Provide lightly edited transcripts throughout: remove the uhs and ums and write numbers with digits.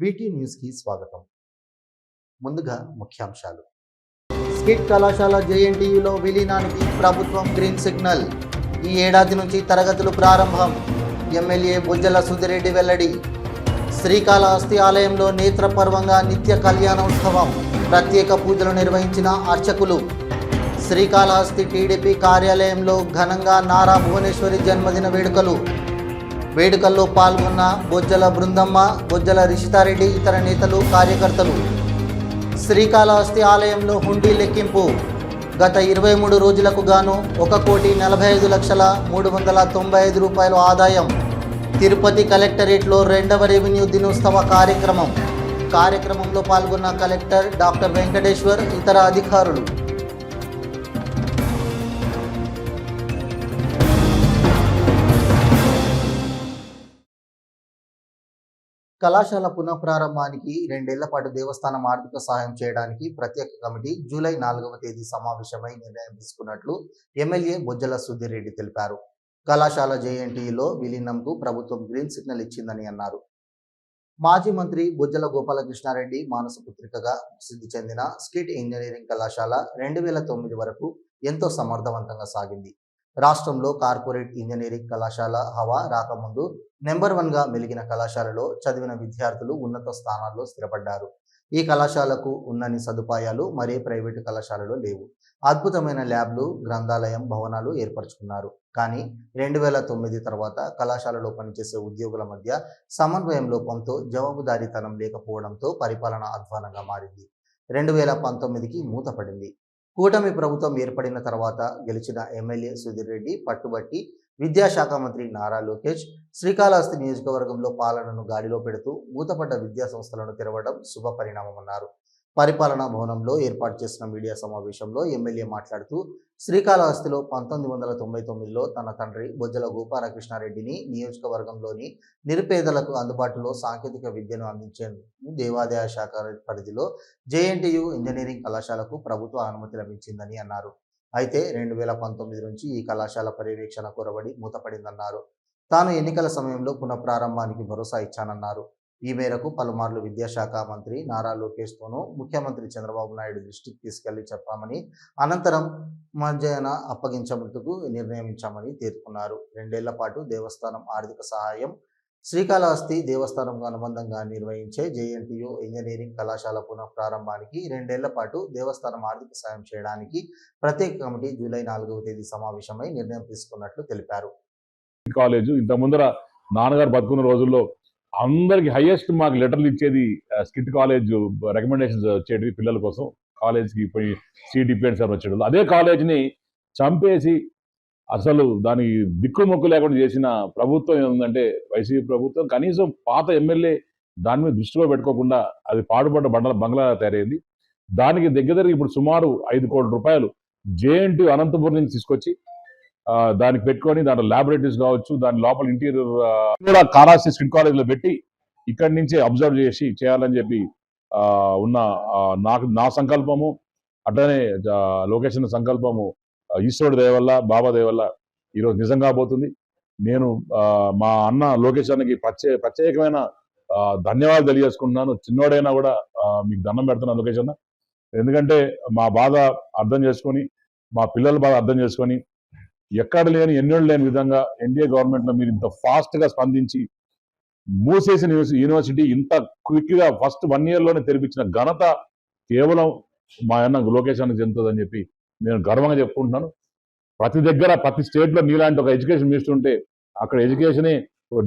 BT న్యూస్కి స్వాగతం. ముందుగా ముఖ్యాంశాలు. స్కిట్ కళాశాల జేఎన్టీయూలో విలీనానికి ప్రభుత్వం గ్రీన్ సిగ్నల్. ఈ ఏడాది నుంచి తరగతులు ప్రారంభం. ఎమ్మెల్యే బొజ్జల సుధిరెడ్డి వెల్లడి. శ్రీకాళహస్తి ఆలయంలో నేత్రపర్వంగా నిత్య కళ్యాణోత్సవం. ప్రత్యేక పూజలు నిర్వహించిన అర్చకులు. శ్రీకాళహస్తి టీడీపీ కార్యాలయంలో ఘనంగా నారా భువనేశ్వరి జన్మదిన వేడుకల్లో పాల్గొన్న బొజ్జల బృందమ్మ, బొజ్జల రిషితారెడ్డి, ఇతర నేతలు, కార్యకర్తలు. శ్రీకాళహస్తి ఆలయంలో హుండీ లెక్కింపు. గత 23 రోజులకు గాను 1,45,395 రూపాయలు ఆదాయం. తిరుపతి కలెక్టరేట్లో 2వ రెవెన్యూ దినోత్సవ కార్యక్రమంలో పాల్గొన్న కలెక్టర్ డాక్టర్ వెంకటేశ్వర్, ఇతర అధికారులు. కళాశాల పునఃప్రారంభానికి 2 ఏళ్ల పాటు దేవస్థానం ఆర్థిక సహాయం చేయడానికి ప్రత్యేక కమిటీ జూలై 4వ తేదీ సమావేశమై నిర్ణయం తీసుకున్నట్లు ఎమ్మెల్యే బొజ్జల సుధిరెడ్డి తెలిపారు. కళాశాల జేఎన్టీయూలో విలీనంకు ప్రభుత్వం గ్రీన్ సిగ్నల్ ఇచ్చిందని అన్నారు. మాజీ మంత్రి బొజ్జల గోపాలకృష్ణారెడ్డి మానసపుత్రికగా ప్రసిద్ధి చెందిన స్కిట్ ఇంజనీరింగ్ కళాశాల 2009 వరకు ఎంతో సమర్థవంతంగా సాగింది. రాష్ట్రంలో కార్పొరేట్ ఇంజనీరింగ్ కళాశాల హవా రాకముందు నెంబర్ 1గా మెలిగిన కళాశాలలో చదివిన విద్యార్థులు ఉన్నత స్థానాల్లో స్థిరపడ్డారు. ఈ కళాశాలకు ఉన్నన్ని సదుపాయాలు మరే ప్రైవేటు కళాశాలలో లేవు. అద్భుతమైన ల్యాబ్లు, గ్రంథాలయం, భవనాలు ఏర్పరచుకున్నారు. కానీ 2009 తర్వాత కళాశాలలో పనిచేసే ఉద్యోగుల మధ్య సమన్వయం లోపంతో, జవాబుదారీతనం లేకపోవడంతో పరిపాలన అధ్వానంగా మారింది. 2019కి మూతపడింది. కూటమి ప్రభుత్వం ఏర్పడిన తర్వాత గెలిచిన ఎమ్మెల్యే సుధిరెడ్డి పట్టుబట్టి విద్యాశాఖ మంత్రి నారా లోకేష్ శ్రీకాళహస్తి నియోజకవర్గంలో పాలనను గాడిలో పెడుతూ మూతపడ్డ విద్యా సంస్థలను తెరవడం శుభ పరిణామమన్నారు. పరిపాలనా భవనంలో ఏర్పాటు చేసిన మీడియా సమావేశంలో ఎమ్మెల్యే మాట్లాడుతూ శ్రీకాళహస్తిలో 1999లో తన తండ్రి బొజ్జల గోపాలకృష్ణారెడ్డిని నియోజకవర్గంలోని నిరుపేదలకు అందుబాటులో సాంకేతిక విద్యను అందించేందుకు దేవాదాయ శాఖ పరిధిలో జేఎన్టీయూ ఇంజనీరింగ్ కళాశాలకు ప్రభుత్వ అనుమతి లభించిందని అన్నారు. అయితే 2019 నుంచి ఈ కళాశాల పర్యవేక్షణ కొరబడి మూతపడిందన్నారు. తాను ఎన్నికల సమయంలో పునఃప్రారంభానికి భరోసా ఇచ్చానన్నారు. ఈ మేరకు పలుమార్లు విద్యాశాఖ మంత్రి నారా లోకేష్తోనూ ముఖ్యమంత్రి చంద్రబాబు నాయుడు దృష్టికి తీసుకెళ్లి చెప్పామని, అనంతరం మధ్యాహ్న అప్పగించేందుకు నిర్ణయించామని పేర్కొన్నారు. 2 ఏళ్ల పాటు దేవస్థానం ఆర్థిక సహాయం. శ్రీకాళహస్తి దేవస్థానంకు అనుబంధంగా నిర్వహించే జేఎన్టీయూ ఇంజనీరింగ్ కళాశాల పునఃప్రారంభానికి 2 ఏళ్ల పాటు దేవస్థానం ఆర్థిక సాయం చేయడానికి ప్రత్యేక కమిటీ జూలై 4వ తేదీ సమావేశమై నిర్ణయం తీసుకున్నట్లు తెలిపారు. కాలేజ్ ఇంత ముందర నాన్నగారు బతుకున్న రోజుల్లో అందరికి హైయెస్ట్ మాకు లెటర్లు ఇచ్చేది స్కిట్ కాలేజ్ రికమెండేషన్స్ వచ్చేటివి పిల్లల కోసం. కాలేజ్కి పోయి సిడిపిఎన్ సార్ వచ్చేటప్పుడు అదే కాలేజ్ని చంపేసి అసలు దానికి దిక్కుమొక్కు లేకుండా చేసిన ప్రభుత్వం ఏముందంటే వైసీపీ ప్రభుత్వం. కనీసం పాత ఎమ్మెల్యే దాని మీద దృష్టిలో పెట్టుకోకుండా అది పాడుపడ్డ బంగ్లా తయారైంది. దానికి దగ్గర ఇప్పుడు సుమారు 5 కోట్ల రూపాయలు జేఎన్టీ అనంతపురం నుంచి తీసుకొచ్చి దానికి పెట్టుకొని దాంట్లో ల్యాబొరేటరీస్ కావచ్చు, దాని లోపల ఇంటీరియర్ కూడా కాళహస్తి స్కిట్ కాలేజ్లో పెట్టి ఇక్కడి నుంచే అబ్జర్వ్ చేసి చేయాలని చెప్పి ఉన్న నా సంకల్పము, అట్లనే లొకేషన్ సంకల్పము ఈశ్వరుడు దయ వల్ల, బాబా దయ వల్ల ఈరోజు నిజంగా పోతుంది. నేను మా అన్న లోకేష్ అన్నకి ప్రత్యేకమైన ధన్యవాదాలు తెలియజేసుకుంటున్నాను. చిన్నోడైనా కూడా మీకు దండం పెడుతున్నాను లోకేష్ అన్న. ఎందుకంటే మా బాధ అర్థం చేసుకొని, మా పిల్లల బాధ అర్థం చేసుకొని, ఎక్కడ లేని ఎన్నోళ్ళు లేని విధంగా ఎన్డీఏ గవర్నమెంట్లో మీరు ఇంత ఫాస్ట్గా స్పందించి మూసేసిన యూనివర్సిటీ ఇంత క్విక్గా ఫస్ట్ 1 ఇయర్లోనే తెరిపించిన ఘనత కేవలం మా అన్న లోకేష్ అన్నకి చెందుతుందని చెప్పి నేను గర్వంగా చెప్పుకుంటున్నాను. ప్రతి దగ్గర ప్రతి స్టేట్లో మీలాంటి ఒక ఎడ్యుకేషన్ మినిస్టర్ ఉంటే అక్కడ ఎడ్యుకేషనే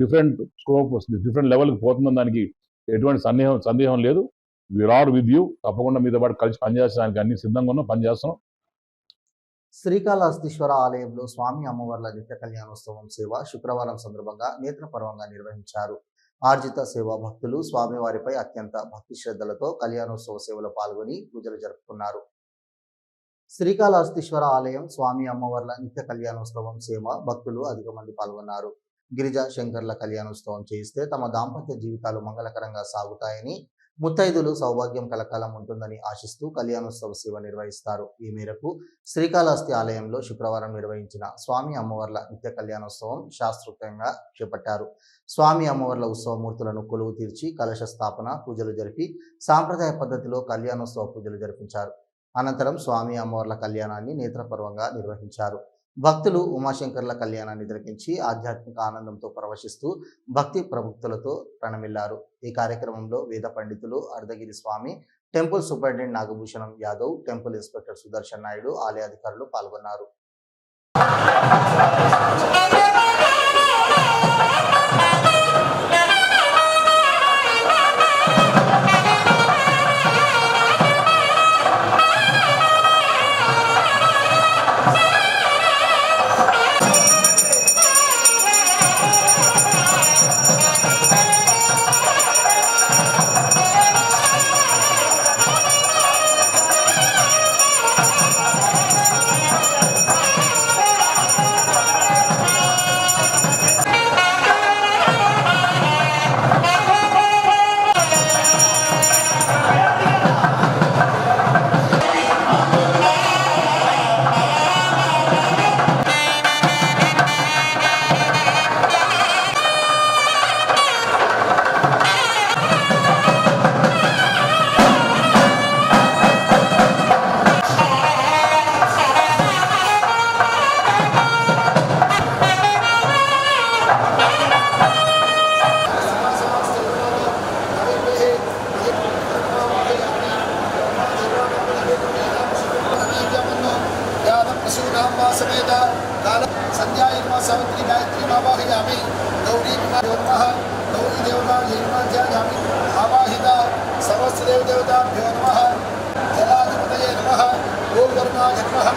డిఫరెంట్ స్కోప్, డిఫరెంట్ లెవెల్కి పోతుందని దానికి ఎటువంటి సందేహం లేదు. We're all with you. తప్పకుండా మీతో పాటు కలిసి పనిచేయడానికి అన్ని సిద్ధంగా ఉన్నాం, పనిచేస్తున్నాం. శ్రీకాళహస్తీశ్వర ఆలయంలో స్వామి అమ్మవార్ల నిత్య కళ్యాణోత్సవం సేవ శుక్రవారం సందర్భంగా నేత్రపర్వంగా నిర్వహించారు. ఆర్జిత సేవా భక్తులు స్వామివారిపై అత్యంత భక్తి శ్రద్ధలతో కళ్యాణోత్సవ సేవలో పాల్గొని పూజలు జరుపుకున్నారు. శ్రీకాళహస్తీశ్వర ఆలయం స్వామి అమ్మవార్ల నిత్య కళ్యాణోత్సవం సేవ భక్తులు అధిక మంది పాల్గొన్నారు. గిరిజా శంకర్ల కళ్యాణోత్సవం చేయిస్తే తమ దాంపత్య జీవితాలు మంగళకరంగా సాగుతాయని ముత్తైదులు సౌభాగ్యం కలకాలం ఉంటుందని ఆశిస్తూ కళ్యాణోత్సవ సేవ నిర్వహిస్తారు. ఈ మేరకు శ్రీకాళహస్తి ఆలయంలో శుక్రవారం నిర్వహించిన స్వామి అమ్మవార్ల నిత్య కళ్యాణోత్సవం శాస్త్రోక్తంగా చేపట్టారు. స్వామి అమ్మవార్ల ఉత్సవమూర్తులను కొలువు తీర్చి కలశ స్థాపన పూజలు జరిపి సాంప్రదాయ పద్ధతిలో కళ్యాణోత్సవ పూజలు జరిపించారు. అనంతరం స్వామి అమ్మవార్ల కళ్యాణాన్ని నేత్రపర్వంగా నిర్వహించారు. భక్తులు ఉమాశంకర్ల కళ్యాణాన్ని తిలకించి ఆధ్యాత్మిక ఆనందంతో పరవశిస్తూ భక్తి ప్రభుక్తులతో ప్రణమిల్లారు. ఈ కార్యక్రమంలో వేద పండితులు, Ardhagiri Swamy, temple superintendent Nagabhushanam Yadav, temple inspector Sudarshan Naidu, ఆలయ అధికారులు పాల్గొన్నారు. समेत काल संध्यायनमा सावित्री गायत्री आवाहयामि गौरी नमः गौरी देवता ध्यायामि आवाहिता सर्वस्वदेव देवताभ्यो नमः जलाधिपतये नमः ओम वरुणाय नमः.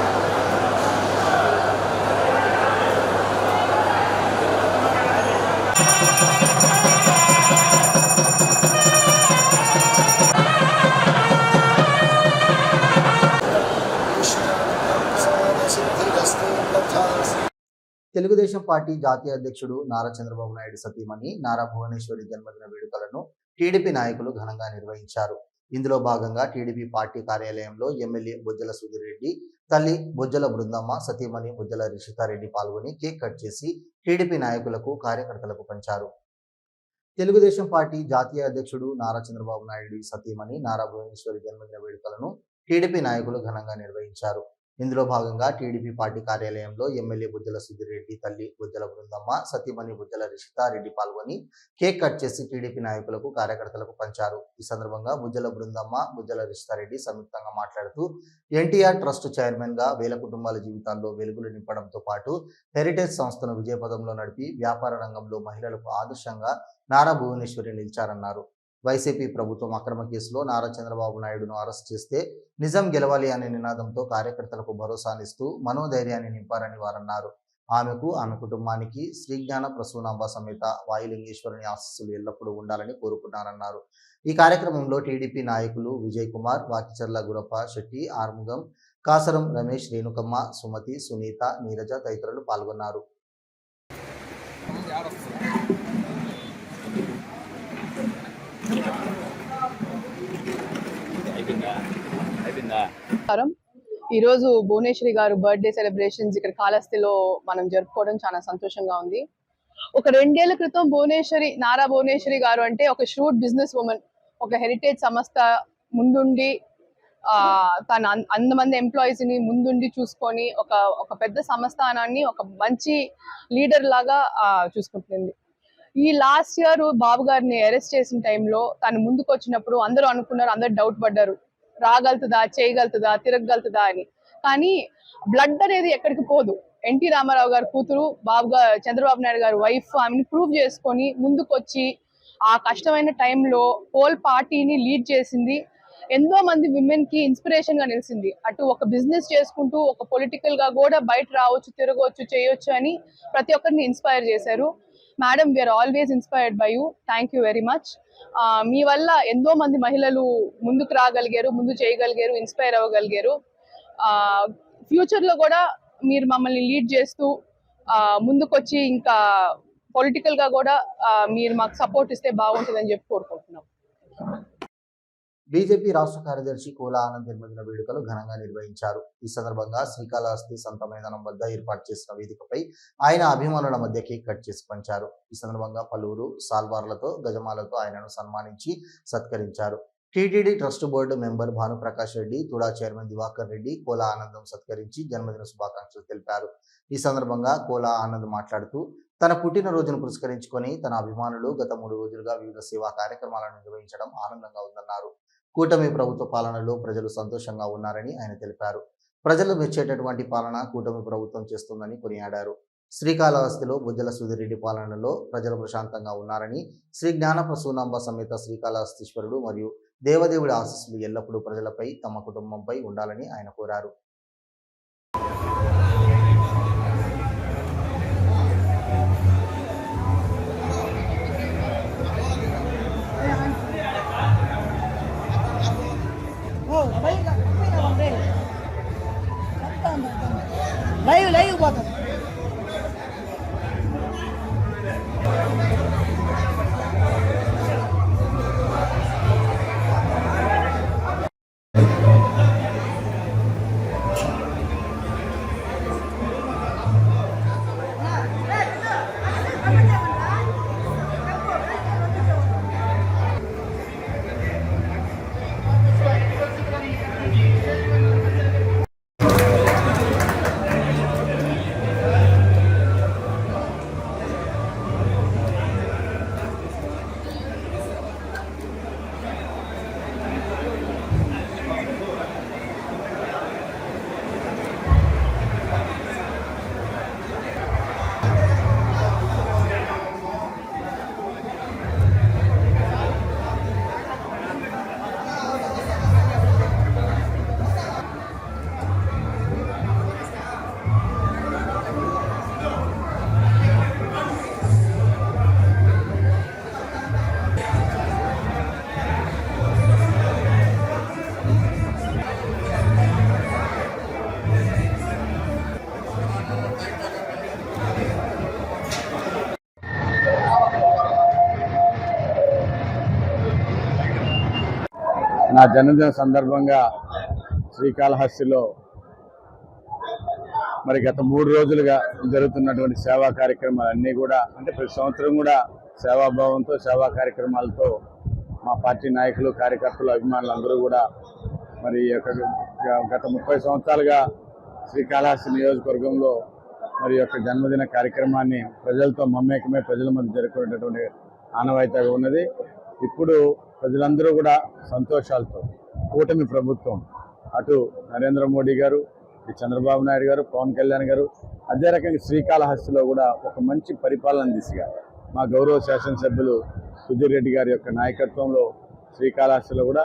తెలుగుదేశం పార్టీ జాతీయ అధ్యక్షుడు నారా చంద్రబాబు నాయుడు సతీమణి నారా భువనేశ్వరి జన్మదిన వేడుకలను టీడీపీ నాయకులు ఘనంగా నిర్వహించారు. ఇందులో భాగంగా టీడీపీ పార్టీ కార్యాలయంలో ఎమ్మెల్యే బొజ్జల సుధీర్ రెడ్డి తల్లి బొజ్జల బృందమ్మ, సతీమణి బొజ్జల రిషితారెడ్డి పాల్గొని కేక్ కట్ చేసి టీడీపీ నాయకులకు, కార్యకర్తలకు పంచారు. తెలుగుదేశం పార్టీ జాతీయ అధ్యక్షుడు నారా చంద్రబాబు నాయుడు సతీమణి నారా భువనేశ్వరి జన్మదిన వేడుకలను టీడీపీ నాయకులు ఘనంగా నిర్వహించారు. ఇందులో భాగంగా టీడీపీ పార్టీ కార్యాలయంలో ఎమ్మెల్యే బొజ్జల సుధీర్ రెడ్డి తల్లి బొజ్జల బృందమ్మ, సతీమణి బొజ్జల రిషితారెడ్డి పాల్గొని కేక్ కట్ చేసి టీడీపీ నాయకులకు, కార్యకర్తలకు పంచారు. ఈ సందర్భంగా బొజ్జల బృందమ్మ, బొజ్జల రిషితారెడ్డి సంయుక్తంగా మాట్లాడుతూ ఎన్టీఆర్ ట్రస్ట్ చైర్మన్ గా వేల కుటుంబాల జీవితాల్లో వెలుగులు నింపడంతో పాటు హెరిటేజ్ సంస్థను విజయపథంలో నడిపి వ్యాపార రంగంలో మహిళలకు ఆదర్శంగా నారా భువనేశ్వరి నిలిచారన్నారు. వైసీపీ ప్రభుత్వం అక్రమ కేసులో నారా చంద్రబాబు నాయుడును అరెస్ట్ చేస్తే నిజం గెలవాలి అనే నినాదంతో కార్యకర్తలకు భరోసానిస్తూ మనోధైర్యాన్ని నింపారని వారన్నారు. ఆమెకు, ఆమె కుటుంబానికి శ్రీజ్ఞాన ప్రసూనాంబ సమేత వాయులింగేశ్వరుని ఆశీస్సులు ఎల్లప్పుడూ ఉండాలని కోరుకున్నారన్నారు. ఈ కార్యక్రమంలో టీడీపీ నాయకులు విజయ్ కుమార్, వాకిచర్ల గురప్ప శెట్టి, ఆర్ముగం, కాసరం రమేష్, రేణుకమ్మ, సుమతి, సునీత, నీరజ తదితరులు పాల్గొన్నారు. ఈరోజు భువనేశ్వరి గారు బర్త్డే సెలబ్రేషన్స్ ఇక్కడ కాళహస్తిలో మనం జరుపుకోవడం చాలా సంతోషంగా ఉంది. ఒక 2 ఏళ్ల క్రితం నారా భువనేశ్వరి గారు అంటే ఒక ష్రూడ్ బిజినెస్ ఉమెన్, ఒక హెరిటేజ్ సంస్థ ముందుండి తన అంతమంది ఎంప్లాయీస్ ని ముందుండి చూసుకొని ఒక పెద్ద సంస్థానాన్ని ఒక మంచి లీడర్ లాగా చూసుకుంటుంది. ఈ లాస్ట్ ఇయర్ బాబు గారిని అరెస్ట్ చేసిన టైంలో తను ముందుకు వచ్చినప్పుడు అందరూ అనుకున్నారు, అందరు డౌట్ పడ్డారు, రాగలుగుతుందా, చేయగలుగుతుందా, తిరగలుగుతుందా అని. కానీ బ్లడ్ అనేది ఎక్కడికి పోదు. ఎన్టీ రామారావు గారి కూతురు చంద్రబాబు నాయుడు గారి వైఫ్ ఆమెని ప్రూవ్ చేసుకొని ముందుకు వచ్చి ఆ కష్టమైన టైంలో హోల్ పార్టీని లీడ్ చేసింది. ఎంతో మంది విమెన్ కి ఇన్స్పిరేషన్ గా నిలిచింది. అటు ఒక బిజినెస్ చేసుకుంటూ ఒక పొలిటికల్ గా కూడా బయట రావచ్చు, తిరగవచ్చు, చేయొచ్చు అని ప్రతి ఒక్కరిని ఇన్స్పైర్ చేశారు. Madam, we are always inspired by you. Thank you very much. మీ వల్ల ఎంతో మంది మహిళలు ముందుకు రాగలిగారు, ముందు చేయగలిగారు, ఇన్స్పైర్ అవ్వగలిగారు. ఫ్యూచర్ లో కూడా మీరు మమ్మల్ని లీడ్ చేస్తూ ముందుకొచ్చి ఇంకా పొలిటికల్ గా కూడా మీరు మాకు సపోర్ట్ ఇస్తే బాగుంటుందని చెప్పి కోరుకుంటున్నాం. బీజేపీ రాష్ట్ర కార్యదర్శి కోలా ఆనంద్ జన్మదిన వేడుకలు ఘనంగా నిర్వహించారు. ఈ సందర్భంగా శ్రీకాళహస్తి సంత మైదానం వద్ద ఏర్పాటు చేసిన వేదికపై ఆయన అభిమానుల మధ్య కేక్ కట్ చేసి పంచారు. ఈ సందర్భంగా పలువురు సాల్వార్లతో గజమాలతో ఆయనను సన్మానించి సత్కరించారు. TTD trust board member Bhanuprakash Reddy, TUDA chairman Diwakar Reddy Kola Anandam సత్కరించి జన్మదిన శుభాకాంక్షలు తెలిపారు. ఈ సందర్భంగా కోలా ఆనంద్ మాట్లాడుతూ తన పుట్టినరోజును పురస్కరించుకొని తన అభిమానులు గత 3 రోజులుగా వివిధ సేవా కార్యక్రమాలను నిర్వహించడం ఆనందంగా ఉందన్నారు. కూటమి ప్రభుత్వ పాలనలో ప్రజలు సంతోషంగా ఉన్నారని ఆయన తెలిపారు. ప్రజలు మెచ్చేటటువంటి పాలన కూటమి ప్రభుత్వం చేస్తుందని కొనియాడారు. శ్రీకాళహస్తిలో బొజ్జల సుధిరెడ్డి పాలనలో ప్రజలు ప్రశాంతంగా ఉన్నారని, శ్రీ జ్ఞానప్రసూనాంబ సమేత శ్రీకాళహస్తీశ్వరుడు మరియు దేవదేవుడి ఆశీస్సులు ఎల్లప్పుడూ ప్రజలపై తమ కుటుంబంపై ఉండాలని ఆయన కోరారు. లైవ్ పోతుంది. నా జన్మదిన సందర్భంగా శ్రీకాళహస్తిలో మరి గత 3 రోజులుగా జరుగుతున్నటువంటి సేవా కార్యక్రమాలన్నీ కూడా అంటే ప్రతి సంవత్సరం కూడా సేవాభావంతో సేవా కార్యక్రమాలతో మా పార్టీ నాయకులు కార్యకర్తలు అభిమానులు అందరూ కూడా మరి గత 30 సంవత్సరాలుగా శ్రీకాళహస్తి నియోజకవర్గంలో మరి యొక్క జన్మదిన కార్యక్రమాన్ని ప్రజలతో మమేకమే ప్రజల మధ్య జరుపుకునేటటువంటి ఆనవాయితీగా ఉన్నది. ఇప్పుడు ప్రజలందరూ కూడా సంతోషాలతో కూటమి ప్రభుత్వం అటు నరేంద్ర మోడీ గారు, ఇటు చంద్రబాబు నాయుడు గారు, పవన్ కళ్యాణ్ గారు, అదే రకంగా శ్రీకాళహస్తిలో కూడా ఒక మంచి పరిపాలన దిశగా మా గౌరవ శాసనసభ్యులు సుధీర్ రెడ్డి గారి యొక్క నాయకత్వంలో శ్రీకాళహస్తిలో కూడా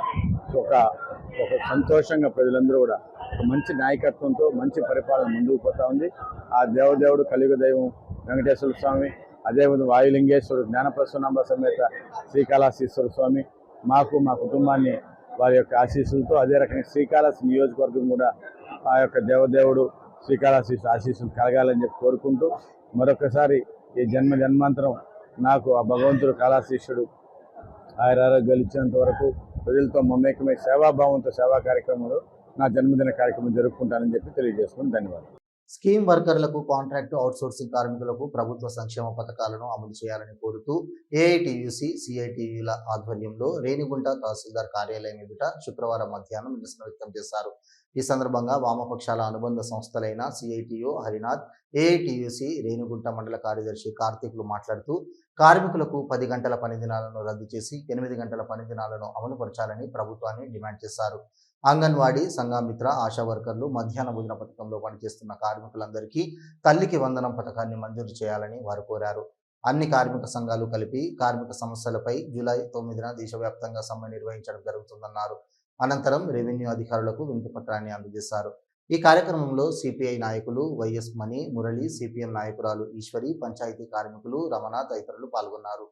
ఒక సంతోషంగా ప్రజలందరూ కూడా ఒక మంచి నాయకత్వంతో మంచి పరిపాలన ముందుకు పోతా ఉంది. ఆ దేవదేవుడు కలియుగ దైవం వెంకటేశ్వర స్వామి, అదేవిధంగా వాయులింగేశ్వరుడు జ్ఞానప్రసూనాంబ సమేత శ్రీకాళహస్తీశ్వర స్వామి మాకు మా కుటుంబాన్ని వారి యొక్క ఆశీస్సులతో, అదే రకంగా శ్రీకాళహస్తి నియోజకవర్గం కూడా ఆ యొక్క దేవదేవుడు శ్రీకాళహస్తి ఆశీస్సులు కలగాలని చెప్పి కోరుకుంటూ మరొకసారి ఈ జన్మాంతరం నాకు ఆ భగవంతుడు కాళహస్తీశ్వరుడు ఆయురారోగ్యాలు ఇచ్చినంత వరకు ప్రజలతో మమేకమై సేవాభావంతో సేవా కార్యక్రమంలో నా జన్మదిన కార్యక్రమం జరుపుకుంటానని చెప్పి తెలియజేసుకుని ధన్యవాదాలు. స్కీమ్ వర్కర్లకు, కాంట్రాక్టు అవుట్సోర్సింగ్ కార్మికులకు ప్రభుత్వ సంక్షేమ పథకాలను అమలు చేయాలని కోరుతూ ఏఐటీయూసీ, సిఐటియుల ఆధ్వర్యంలో రేణిగుంట తహసీల్దార్ కార్యాలయం ఎదుట శుక్రవారం మధ్యాహ్నం నిరసన వ్యక్తం చేశారు. ఈ సందర్భంగా వామపక్షాల అనుబంధ సంస్థలైన సిఐటియు హరినాథ్, ఏఐటీయూసీ రేణిగుంట మండల కార్యదర్శి కార్తీక్లు మాట్లాడుతూ కార్మికులకు 10 గంటల పని దినాలను రద్దు చేసి 8 గంటల పని దినాలను అమలుపరచాలని ప్రభుత్వాన్ని డిమాండ్ చేశారు. అంగన్వాడీ, సంఘమిత్ర, ఆశా వర్కర్లు, మధ్యాహ్న భోజన పథకంలో పనిచేస్తున్న కార్మికులందరికీ తల్లికి వందనం పథకాన్ని మంజూరు చేయాలని వారు కోరారు. అన్ని కార్మిక సంఘాలు కలిపి కార్మిక సమస్యలపై జూలై 9న దేశవ్యాప్తంగా సమ్మె నిర్వహించడం జరుగుతుందన్నారు. అనంతరం రెవెన్యూ అధికారులకు వినతి పత్రాన్ని అందజేశారు. ఈ కార్యక్రమంలో సిపిఐ నాయకులు వైఎస్ మణి, మురళి, సిపిఎం నాయకురాలు ఈశ్వరి, పంచాయతీ కార్మికులు రమణ తదితరులు పాల్గొన్నారు.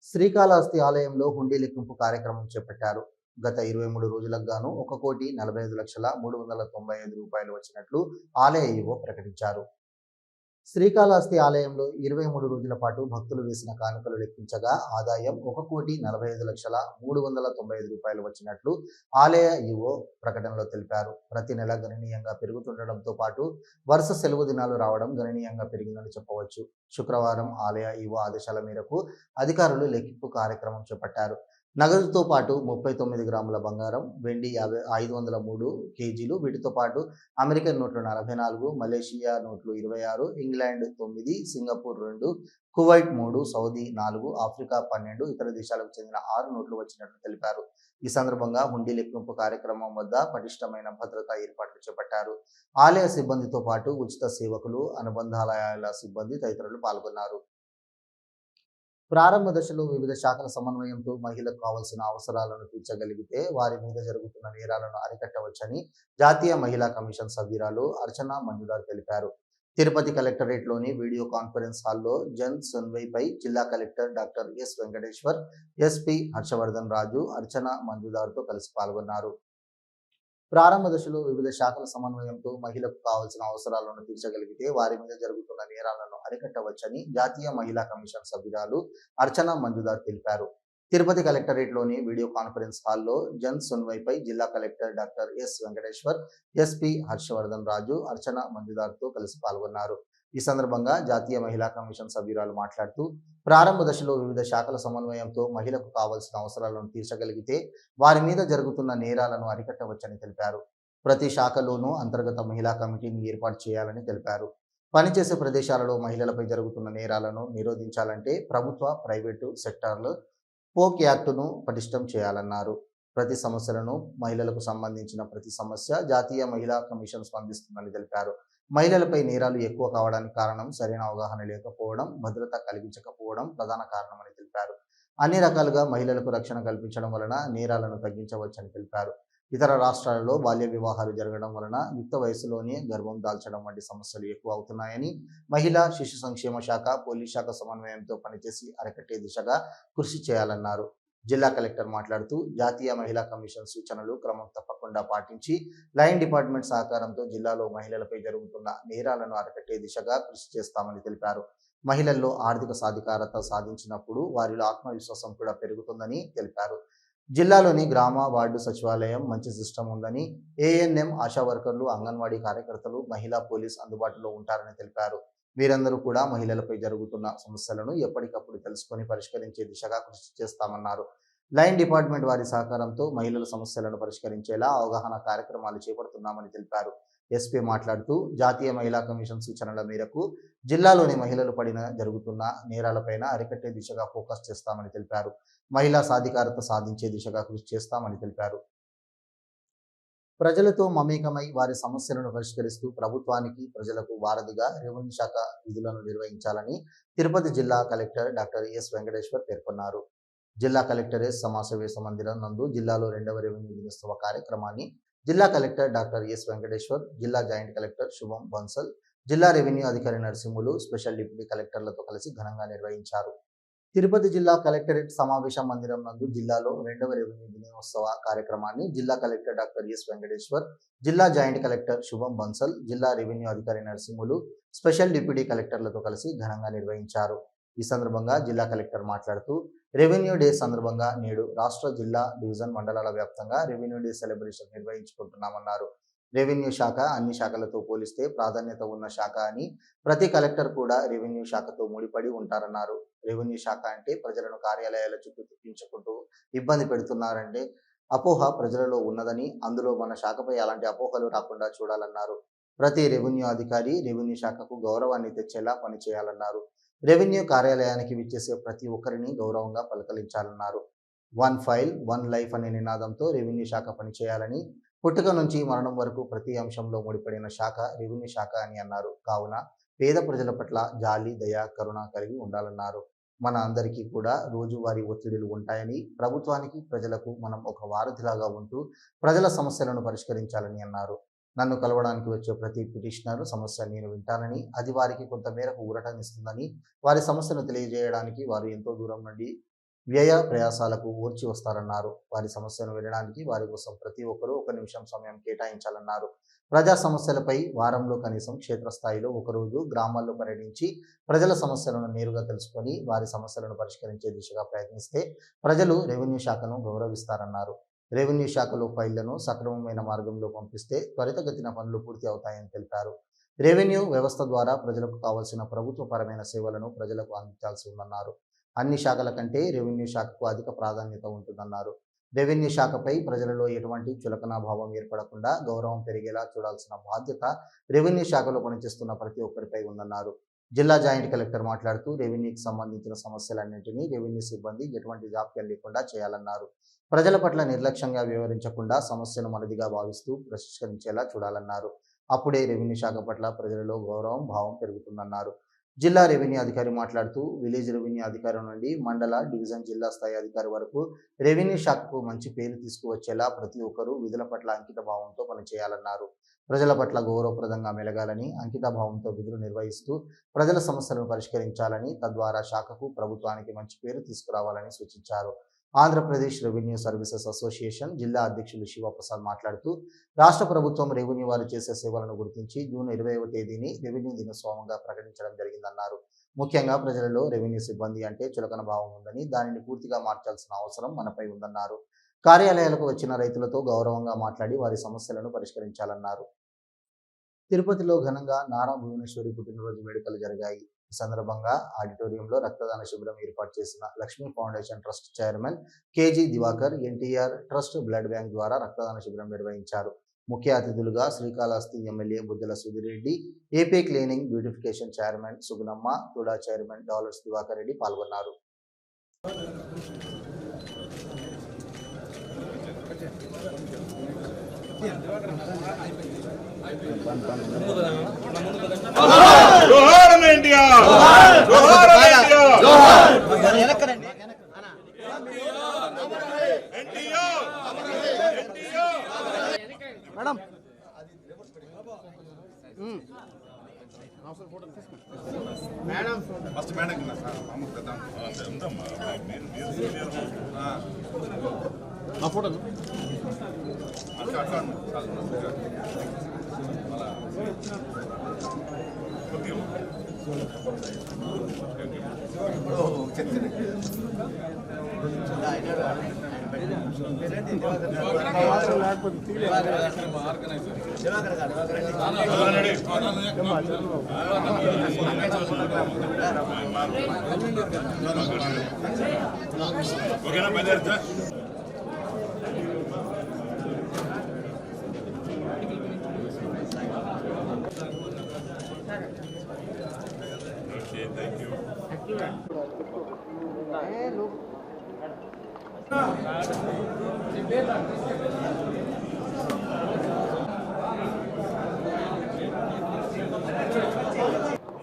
శ్రీకాళహస్తి ఆలయంలో హుండీ లెక్కింపు కార్యక్రమం చేపట్టారు. గత 23 రోజులకు గాను 1,45,395,000 రూపాయలు వచ్చినట్లు ఆలయ ఈవో ప్రకటించారు. శ్రీకాళహస్తి ఆలయంలో 23 రోజుల పాటు భక్తులు వేసిన కానుకలు లెక్కించగా ఆదాయం 1,45,395 రూపాయలు వచ్చినట్లు ఆలయ ఈవో ప్రకటనలో తెలిపారు. ప్రతి నెల గణనీయంగా పెరుగుతుండటంతో పాటు వరుస సెలవు దినాలు రావడం గణనీయంగా పెరిగిందని చెప్పవచ్చు. శుక్రవారం ఆలయ ఈవో ఆదేశాల మేరకు అధికారులు లెక్కింపు కార్యక్రమం చేపట్టారు. నగదుతో పాటు 39 గ్రాముల బంగారం, వెండి 503 కేజీలు, వీటితో పాటు అమెరికన్ నోట్లు 44, మలేషియా నోట్లు 26, England 9, Singapore 2, Kuwait 3, Saudi 4, Africa 12, ఇతర దేశాలకు చెందిన 6 నోట్లు వచ్చినట్లు తెలిపారు. ఈ సందర్భంగా హుండీ లెక్కింపు కార్యక్రమం వద్ద పటిష్టమైన భద్రతా ఏర్పాట్లు చేపట్టారు. ఆలయ సిబ్బందితో పాటు ఉచిత సేవకులు, అనుబంధాలయాల సిబ్బంది తదితరులు పాల్గొన్నారు. ప్రారంభ దశలో వివిధ శాఖల సమన్వయంతో మహిళలకు కావాల్సిన అవసరాలను తీర్చగలిగితే వారి మీద జరుగుతున్న నేరాలను అరికట్టవచ్చని జాతీయ మహిళా కమిషన్ సభ్యురాలు అర్చనా మంజుదార్ తెలిపారు. తిరుపతి కలెక్టరేట్లోని వీడియో కాన్ఫరెన్స్ హాల్లో జన్ సున్వైపై జిల్లా collector doctor S Venkateshwar, SP Harshavardhan Raju Archana మంజుదార్తో కలిసి పాల్గొన్నారు. ప్రారంభ దశలో వివిధ శాఖల సమన్వయంతో మహిళకు కావాల్సిన అవసరాలను తీర్చగలిగితే వారి మీద జరుగుతున్న నేరాలను అరికట్టవచ్చని జాతీయ మహిళా కమిషన్ సభ్యురాలు అర్చనా మంజుదార్ తెలిపారు. తిరుపతి కలెక్టరేట్లోని వీడియో కాన్ఫరెన్స్ హాల్లో జన్ సున్వైపై జిల్లా collector doctor S Venkateshwar, SP Harshavardhan Raju Archana మంజుదార్తో కలిసి పాల్గొన్నారు. ఈ సందర్భంగా జాతీయ మహిళా కమిషన్ సభ్యురాలు మాట్లాడుతూ ప్రారంభ దశలో వివిధ శాఖల సమన్వయంతో మహిళకు కావాల్సిన అవసరాలను తీర్చగలిగితే వారి మీద జరుగుతున్న నేరాలను అరికట్టవచ్చని తెలిపారు. ప్రతి శాఖలోనూ అంతర్గత మహిళా కమిటీని ఏర్పాటు చేయాలని తెలిపారు. పనిచేసే ప్రదేశాలలో మహిళలపై జరుగుతున్న నేరాలను నిరోధించాలంటే ప్రభుత్వ, ప్రైవేటు సెక్టార్లు పోక్ యాక్టును పటిష్టం చేయాలన్నారు. ప్రతి సమస్యలను మహిళలకు సంబంధించిన ప్రతి సమస్య జాతీయ మహిళా కమిషన్ స్పందిస్తుందని తెలిపారు. మహిళలపై నేరాలు ఎక్కువ కావడానికి కారణం సరైన అవగాహన లేకపోవడం, భద్రత కలిగించకపోవడం ప్రధాన కారణమని తెలిపారు. అన్ని రకాలుగా మహిళలకు రక్షణ కల్పించడం వలన నేరాలను తగ్గించవచ్చని తెలిపారు. ఇతర రాష్ట్రాలలో బాల్య వివాహాలు జరగడం వలన యుక్త వయసులోనే గర్భం దాల్చడం వంటి సమస్యలు ఎక్కువ అవుతున్నాయని, మహిళా శిశు సంక్షేమ శాఖ, పోలీస్ శాఖ సమన్వయంతో పనిచేసి అరికట్టే దిశగా కృషి చేయాలన్నారు. జిల్లా కలెక్టర్ మాట్లాడుతూ జాతీయ మహిళా కమిషన్ సూచనలు క్రమం తప్పకుండా పాటించి లైన్ డిపార్ట్మెంట్ సహకారంతో జిల్లాలో మహిళలపై జరుగుతున్న నేరాలను అరికట్టే దిశగా కృషి చేస్తామని తెలిపారు. మహిళల్లో ఆర్థిక సాధికారత సాధించినప్పుడు వారిలో ఆత్మవిశ్వాసం కూడా పెరుగుతుందని తెలిపారు. జిల్లాలోని గ్రామ, వార్డు సచివాలయం మంచి సిస్టమ్ ఉందని, ఏఎన్ఎం, ఆశా వర్కర్లు, అంగన్వాడీ కార్యకర్తలు, మహిళా పోలీస్ అందుబాటులో ఉంటారని తెలిపారు. వీరందరూ కూడా మహిళలపై జరుగుతున్న సమస్యలను ఎప్పటికప్పుడు తెలుసుకొని పరిష్కరించే దిశగా కృషి చేస్తామన్నారు. లైన్ డిపార్ట్మెంట్ వారి సహకారంతో మహిళల సమస్యలను పరిష్కరించేలా అవగాహన కార్యక్రమాలు చేపడుతున్నామని తెలిపారు. ఎస్పీ మాట్లాడుతూ జాతీయ మహిళా కమిషన్ సూచనల మేరకు జిల్లాలోని మహిళలు జరుగుతున్న నేరాలపైన అరికట్టే దిశగా ఫోకస్ చేస్తామని తెలిపారు. మహిళా సాధికారత సాధించే దిశగా కృషి చేస్తామని తెలిపారు. ప్రజలతో మమేకమై వారి సమస్యలను పరిష్కరిస్తూ ప్రభుత్వానికి, ప్రజలకు వారధిగా రెవెన్యూ శాఖ విధులను నిర్వహించాలని తిరుపతి జిల్లా కలెక్టర్ డాక్టర్ ఎస్ వెంకటేశ్వర్ పేర్కొన్నారు. జిల్లా కలెక్టరేట్ సమావేశ మందిరం నందు జిల్లాలో 2వ రెవెన్యూ దినోత్సవ కార్యక్రమాన్ని జిల్లా కలెక్టర్ డాక్టర్ ఎస్ వెంకటేశ్వర్, జిల్లా జాయింట్ కలెక్టర్ శుభం బన్సల్, జిల్లా రెవెన్యూ అధికారి నరసింహులు, స్పెషల్ డిప్యూటీ కలెక్టర్లతో కలిసి ఘనంగా నిర్వహించారు. తిరుపతి జిల్లా కలెక్టరేట్ సమావేశ మందిరం నందు జిల్లాలో 2వ రెవెన్యూ దినోత్సవ కార్యక్రమాన్ని జిల్లా కలెక్టర్ డాక్టర్ ఎస్ వెంకటేశ్వర్, జిల్లా జాయింట్ కలెక్టర్ శుభం బన్సల్, జిల్లా రెవెన్యూ అధికారి నరసింహులు, స్పెషల్ డిప్యూటీ కలెక్టర్లతో కలిసి ఘనంగా నిర్వహించారు. ఈ సందర్భంగా జిల్లా కలెక్టర్ మాట్లాడుతూ రెవెన్యూ డే సందర్భంగా నేడు రాష్ట్ర, జిల్లా, డివిజన్, మండలాల వ్యాప్తంగా రెవెన్యూ డే సెలబ్రేషన్ నిర్వహించుకుంటున్నామన్నారు. రెవెన్యూ శాఖ అన్ని శాఖలతో పోలిస్తే ప్రాధాన్యత ఉన్న శాఖ అని, ప్రతి కలెక్టర్ కూడా రెవెన్యూ శాఖతో ముడిపడి ఉంటారన్నారు. రెవెన్యూ శాఖ అంటే ప్రజలను కార్యాలయాల చుట్టూ తిప్పించుకుంటూ ఇబ్బంది పెడుతున్నారంటే అపోహ ప్రజలలో ఉన్నదని, అందులో మన శాఖపై అలాంటి అపోహలు రాకుండా చూడాలన్నారు. ప్రతి రెవెన్యూ అధికారి రెవెన్యూ శాఖకు గౌరవాన్ని తెచ్చేలా పనిచేయాలన్నారు. రెవెన్యూ కార్యాలయానికి విచ్చేసే ప్రతి ఒక్కరిని గౌరవంగా పలకరించాలన్నారు. 1 ఫైల్ 1 లైఫ్ అనే నినాదంతో రెవెన్యూ శాఖ పనిచేయాలని, పుట్టుక నుంచి మరణం వరకు ప్రతి అంశంలో ముడిపడిన శాఖ రెవెన్యూ శాఖ అని అన్నారు. కావున పేద ప్రజల పట్ల జాలి, దయ, కరుణ కలిగి ఉండాలన్నారు. మన అందరికీ కూడా రోజువారీ ఒత్తిడులు ఉంటాయని, ప్రభుత్వానికి, ప్రజలకు మనం ఒక వారధిలాగా ఉంటూ ప్రజల సమస్యలను పరిష్కరించాలని అన్నారు. నన్ను కలవడానికి వచ్చే ప్రతి పిటిషనర్ సమస్య నేను వింటానని, అది వారికి కొంత మేరకు ఊరటనిస్తుందని, వారి సమస్యను తెలియజేయడానికి వారు ఎంతో దూరం నుండి వ్యయ ప్రయాసాలకు ఓర్చి వస్తారన్నారు. వారి సమస్యను వినడానికి వారి కోసం ప్రతి ఒక్కరూ 1 నిమిషం సమయం కేటాయించాలన్నారు. ప్రజా సమస్యలపై వారంలో కనీసం క్షేత్రస్థాయిలో ఒకరోజు గ్రామాల్లో పర్యటించి ప్రజల సమస్యలను నేరుగా తెలుసుకొని వారి సమస్యలను పరిష్కరించే దిశగా ప్రయత్నిస్తే ప్రజలు రెవెన్యూ శాఖను గౌరవిస్తారన్నారు. రెవెన్యూ శాఖలో ఫైళ్లను సక్రమమైన మార్గంలో పంపిస్తే త్వరితగతిన పనులు పూర్తి అవుతాయని తెలిపారు. రెవెన్యూ వ్యవస్థ ద్వారా ప్రజలకు కావాల్సిన ప్రభుత్వపరమైన సేవలను ప్రజలకు అందించాల్సి ఉందన్నారు. అన్ని శాఖల కంటే రెవెన్యూ శాఖకు అధిక ప్రాధాన్యత ఉంటుందన్నారు. రెవెన్యూ శాఖపై ప్రజలలో ఎటువంటి చులకనాభావం ఏర్పడకుండా గౌరవం పెరిగేలా చూడాల్సిన బాధ్యత రెవెన్యూ శాఖలో పనిచేస్తున్న ప్రతి ఒక్కరిపై ఉందన్నారు. జిల్లా జాయింట్ కలెక్టర్ మాట్లాడుతూ రెవెన్యూకి సంబంధించిన సమస్యలన్నింటినీ రెవెన్యూ సిబ్బంది ఎటువంటి జాప్యం లేకుండా చేయాలన్నారు. ప్రజల పట్ల నిర్లక్ష్యంగా వ్యవహరించకుండా సమస్యను మనదిగా భావిస్తూ పరిష్కరించేలా చూడాలన్నారు. అప్పుడే రెవెన్యూ శాఖ పట్ల ప్రజలలో గౌరవం భావం పెరుగుతుందన్నారు. జిల్లా రెవెన్యూ అధికారి మాట్లాడుతూ విలేజ్ రెవెన్యూ అధికారి నుండి మండల, డివిజన్, జిల్లా స్థాయి అధికారి వరకు రెవెన్యూ శాఖకు మంచి పేరు తీసుకువచ్చేలా ప్రతి ఒక్కరూ విధుల పట్ల అంకిత భావంతో పనిచేయాలన్నారు. ప్రజల పట్ల గౌరవప్రదంగా మెలగాలని, అంకిత భావంతో విధులు నిర్వహిస్తూ ప్రజల సమస్యలను పరిష్కరించాలని, తద్వారా శాఖకు, ప్రభుత్వానికి మంచి పేరు తీసుకురావాలని సూచించారు. ఆంధ్రప్రదేశ్ రెవెన్యూ సర్వీసెస్ అసోసియేషన్ జిల్లా అధ్యక్షులు శివప్రసాద్ మాట్లాడుతూ రాష్ట్ర ప్రభుత్వం రెవెన్యూ వారు చేసే సేవలను గుర్తించి జూన్ 20వ తేదీని రెవెన్యూ దినోత్సవంగా ప్రకటించడం జరిగిందన్నారు. ముఖ్యంగా ప్రజలలో రెవెన్యూ సిబ్బంది అంటే చులకన భావం ఉందని, దానిని పూర్తిగా మార్చాల్సిన అవసరం మనపై ఉందన్నారు. కార్యాలయాలకు వచ్చిన రైతులతో గౌరవంగా మాట్లాడి వారి సమస్యలను పరిష్కరించాలన్నారు. తిరుపతిలో ఘనంగా నారా భువనేశ్వరి పుట్టినరోజు వేడుకలు జరిగాయి. ఈ సందర్భంగా ఆడిటోరియంలో రక్తదాన శిబిరం ఏర్పాటు చేసిన Lakshmi foundation trust chairman KG Diwakar NTR trust blood bank ద్వారా రక్తదాన శిబిరం నిర్వహించారు. ముఖ్య అతిథులుగా Srikalahasti MLA Bojjala Sudhireddy, AP cleaning beautification chairman Sugunamma, TUDA chairman dollars Diwakar Reddy పాల్గొన్నారు.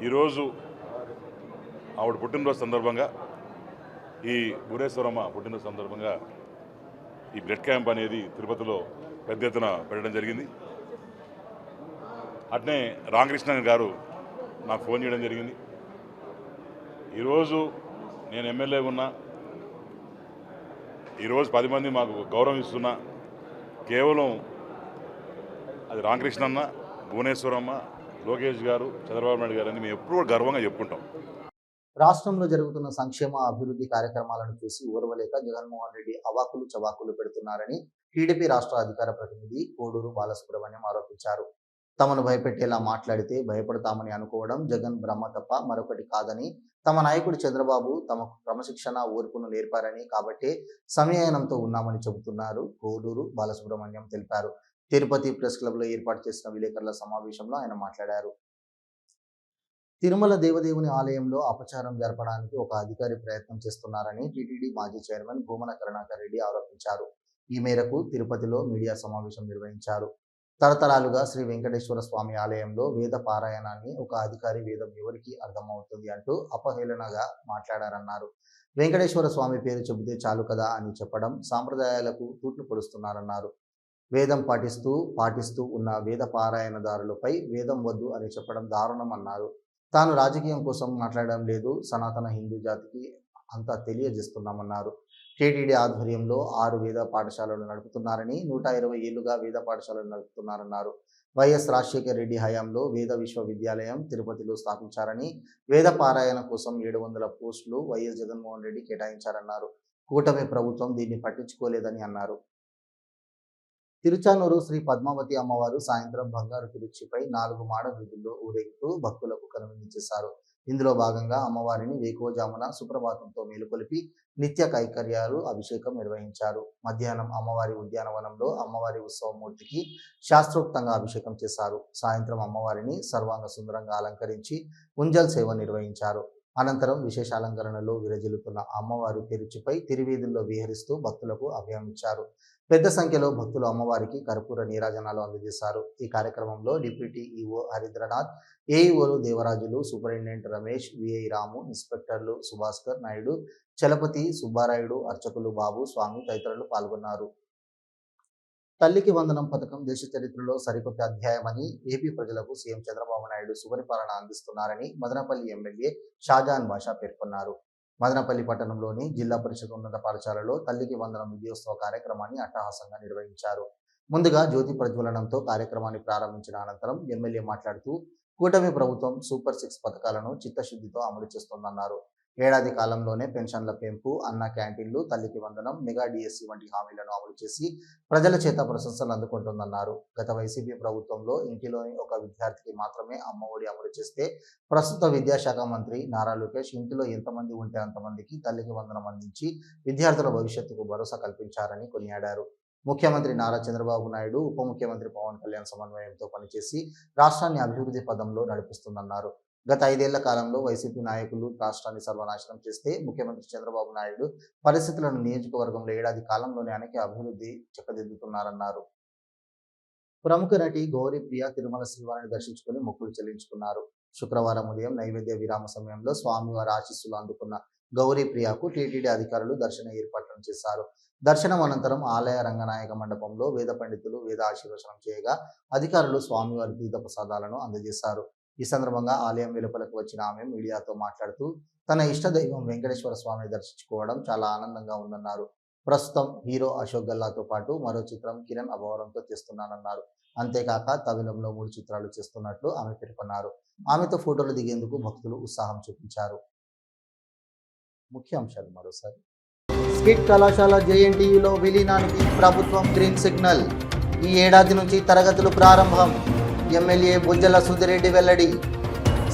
ఈరోజు ఆవిడ పుట్టినరోజు సందర్భంగా, ఈ భువనేశ్వరమ్మ పుట్టినరోజు సందర్భంగా ఈ బ్లడ్ క్యాంప్ అనేది తిరుపతిలో పెద్ద ఎత్తున పెట్టడం జరిగింది. అట్నే రామకృష్ణ గారు నాకు ఫోన్ చేయడం జరిగింది. ఈరోజు నేను ఎమ్మెల్యే ఉన్నా, ఈరోజు 10 మంది మాకు గౌరవం ఇస్తున్నా, కేవలం అది రామకృష్ణన్న, భువనేశ్వరమ్మ, లోకేష్ గారు, చంద్రబాబు నాయుడు గారు అని మేము ఎప్పుడూ గర్వంగా చెప్పుకుంటాం. రాష్ట్రంలో జరుగుతున్న సంక్షేమ అభివృద్ధి కార్యక్రమాలను చూసి ఓర్వలేక జగన్మోహన్ రెడ్డి అవాకులు చవాకులు పెడుతున్నారని టీడీపీ రాష్ట్ర అధికార ప్రతినిధి కోడూరు బాలసుబ్రహ్మణ్యం ఆరోపించారు. తమను భయపెట్టేలా మాట్లాడితే భయపడతామని అనుకోవడం జగన్ భ్రమ తప్ప మరొకటి కాదని, తమ నాయకుడు చంద్రబాబు తమకు క్రమశిక్షణ, ఓర్పును నేర్పారని, కాబట్టే సంయమనంతో ఉన్నామని చెబుతున్నారు కోడూరు బాలసుబ్రహ్మణ్యం తెలిపారు. తిరుపతి ప్రెస్ క్లబ్లో ఏర్పాటు చేసిన విలేకరుల సమావేశంలో ఆయన మాట్లాడారు. తిరుమల దేవదేవుని ఆలయంలో అపచారం జరపడానికి ఒక అధికారి ప్రయత్నం చేస్తున్నారని టీటీడీ మాజీ చైర్మన్ భూమన కరుణాకర్ రెడ్డి ఆరోపించారు. ఈ మేరకు తిరుపతిలో మీడియా సమావేశం నిర్వహించారు. తరతరాలుగా శ్రీ వెంకటేశ్వర స్వామి ఆలయంలో వేద పారాయణాన్ని ఒక అధికారి వేదం ఎవరికి అర్థమవుతుంది అంటూ అపహేళనగా మాట్లాడారన్నారు. వెంకటేశ్వర స్వామి పేరు చెబితే చాలు కదా అని చెప్పడం సాంప్రదాయాలకు తూట్లు పొడుస్తున్నారన్నారు. వేదం పాటిస్తూ ఉన్న వేద పారాయణదారులపై వేదం వద్దు అని చెప్పడం దారుణం అన్నారు. తాను రాజకీయం కోసం మాట్లాడడం లేదు, సనాతన హిందూ జాతికి అంతా తెలియజేస్తున్నామన్నారు. టీటీడీ ఆధ్వర్యంలో 6 వేద పాఠశాలలు నడుపుతున్నారని, 120 ఏళ్లుగా వేద పాఠశాలలు నడుపుతున్నారన్నారు. వైఎస్ రాజశేఖర రెడ్డి హయాంలో వేద విశ్వవిద్యాలయం తిరుపతిలో స్థాపించారని, వేద పారాయణ కోసం 700 పోస్టులు వైఎస్ జగన్మోహన్ రెడ్డి కేటాయించారన్నారు. కూటమి ప్రభుత్వం దీన్ని పట్టించుకోలేదని అన్నారు. తిరుచానూరు శ్రీ పద్మావతి అమ్మవారు సాయంత్రం బంగారు తిరుచిపై 4 మాడ వీధుల్లో ఊరేగుతూ భక్తులకు కనువిందు చేశారు. ఇందులో భాగంగా అమ్మవారిని వేకువజామున సుప్రభాతంతో మేలుకొలిపి నిత్య కైకర్యాలు అభిషేకం నిర్వహించారు. మధ్యాహ్నం అమ్మవారి ఉద్యానవనంలో అమ్మవారి ఉత్సవమూర్తికి శాస్త్రోక్తంగా అభిషేకం చేశారు. సాయంత్రం అమ్మవారిని సర్వాంగ సుందరంగా అలంకరించి ఉంజల్ సేవ నిర్వహించారు. అనంతరం విశేష అలంకరణలో విరజిల్లుతున్న అమ్మవారు తిరుచిపై తిరువీధుల్లో విహరిస్తూ భక్తులకు అభయమిచ్చారు. పెద్ద సంఖ్యలో భక్తులు అమ్మవారికి కర్పూర నీరాజనాలు అందజేశారు. ఈ కార్యక్రమంలో డిప్యూటీ ఈఓ హరీంద్రనాథ్, ఏఈఓలు దేవరాజులు, సూపరింటెండెంట్ రమేష్, విఐ రాము, ఇన్స్పెక్టర్లు సుభాస్కర్ నాయుడు, చలపతి, సుబ్బారాయుడు, అర్చకులు బాబు, స్వామి తదితరులు పాల్గొన్నారు. తల్లికి వందనం పథకం దేశ చరిత్రలో సరికొత్త అధ్యాయమని, ఏపీ ప్రజలకు సీఎం చంద్రబాబు నాయుడు సుపరిపాలన అందిస్తున్నారని మదనపల్లి ఎమ్మెల్యే షాజాన్ బాషా పేర్కొన్నారు. మదనపల్లి పట్టణంలోని జిల్లా పరిషత్ ఉన్నత పాఠశాలలో తల్లికి వందనం విజయోత్సవ కార్యక్రమాన్ని అట్టహాసంగా నిర్వహించారు. ముందుగా జ్యోతి ప్రజ్వలనంతో కార్యక్రమాన్ని ప్రారంభించిన అనంతరం ఎమ్మెల్యే మాట్లాడుతూ కూటమి ప్రభుత్వం సూపర్ 6 పథకాలను చిత్తశుద్ధితో అమలు చేస్తోందన్నారు. ఏడాది కాలంలోనే పెన్షన్ల పెంపు, అన్న క్యాంటీన్లు, తల్లికి వందనం, మెగా డిఎస్సి వంటి హామీలను అమలు చేసి ప్రజల చేత ప్రశంసలు అందుకుంటుందన్నారు. గత వైసీపీ ప్రభుత్వంలో ఇంటిలోని ఒక విద్యార్థికి మాత్రమే అమ్మఒడి అమలు చేస్తే ప్రస్తుత విద్యాశాఖ మంత్రి నారా లోకేష్ ఇంటిలో ఎంతమంది ఉంటే అంతమందికి తల్లికి వందనం అందించి విద్యార్థుల భవిష్యత్తుకు భరోసా కల్పించారని కొనియాడారు. ముఖ్యమంత్రి నారా చంద్రబాబు నాయుడు, ఉప ముఖ్యమంత్రి పవన్ కళ్యాణ్ సమన్వయంతో పనిచేసి రాష్ట్రాన్ని అభివృద్ధి పదంలో నడిపిస్తుందన్నారు. గత 5 ఏళ్ల కాలంలో వైసీపీ నాయకులు రాష్ట్రాన్ని సర్వనాశనం చేస్తే ముఖ్యమంత్రి చంద్రబాబు నాయుడు పరిస్థితులను నియోజకవర్గంలో ఏడాది కాలంలోనే అనేక అభివృద్ధి చక్కదిద్దుతున్నారన్నారు. ప్రముఖ నటి గౌరీప్రియ తిరుమల శ్రీవారిని దర్శించుకుని మొక్కులు చెల్లించుకున్నారు. శుక్రవారం ఉదయం నైవేద్య విరామ సమయంలో స్వామివారి ఆశీస్సులు అందుకున్న గౌరీప్రియకు టీటీడీ అధికారులు దర్శన ఏర్పాట్లను చేశారు. దర్శనం అనంతరం ఆలయ రంగనాయక మండపంలో వేద పండితులు వేద ఆశీర్వచనం చేయగా అధికారులు స్వామివారి తీర్థ ప్రసాదాలను అందజేశారు. ఈ సందర్భంగా ఆలయం వెలుపలకు వచ్చిన ఆమె మీడియాతో మాట్లాడుతూ తన ఇష్టదైవం వెంకటేశ్వర స్వామిని దర్శించుకోవడం చాలా ఆనందంగా ఉందన్నారు. ప్రస్తుతం హీరో అశోక్ గల్లాతో పాటు మరో చిత్రం కిరణ్ అభవరంతో చేస్తున్నానన్నారు. అంతేకాక తమిళంలో 3 చిత్రాలు చేస్తున్నట్లు ఆమె పేర్కొన్నారు. ఆమెతో ఫోటోలు దిగేందుకు భక్తులు ఉత్సాహం చూపించారు. ముఖ్యాంశాలు మరోసారి. స్కిట్ కళాశాల జేఎన్టీయూలో విలీనానికి ప్రభుత్వం గ్రీన్ సిగ్నల్. ఈ ఏడాది నుంచి తరగతులు ప్రారంభం. ఎమ్మెల్యే బొజ్జల సుధిరెడ్డి వెల్లడి.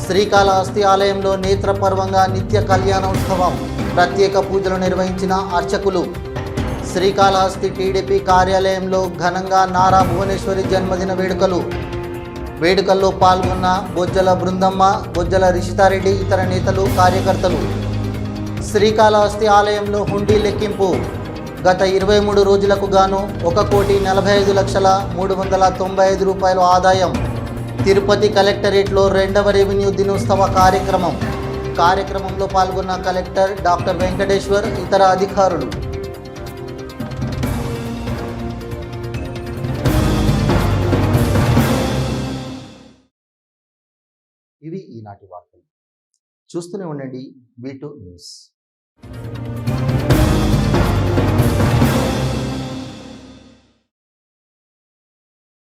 శ్రీకాళహస్తి ఆలయంలో నేత్రపర్వంగా నిత్య కళ్యాణోత్సవం. ప్రత్యేక పూజలు నిర్వహించిన అర్చకులు. శ్రీకాళహస్తి టీడీపీ కార్యాలయంలో ఘనంగా నారా భువనేశ్వరి జన్మదిన వేడుకల్లో పాల్గొన్న బొజ్జల బృందమ్మ, బొజ్జల రిషితారెడ్డి, ఇతర నేతలు, కార్యకర్తలు. శ్రీకాళహస్తి ఆలయంలో హుండీ లెక్కింపు. గత 23 రోజులకు గాను 1,45,395 రూపాయలు ఆదాయం. తిరుపతి కలెక్టరేట్లో 2వ రెవెన్యూ దినోత్సవ కార్యక్రమంలో పాల్గొన్న కలెక్టర్ డాక్టర్ వెంకటేశ్వర్, ఇతర అధికారులు. ఇవి ఈనాటి వార్తలు. చూస్తూనే ఉండండి V2 న్యూస్.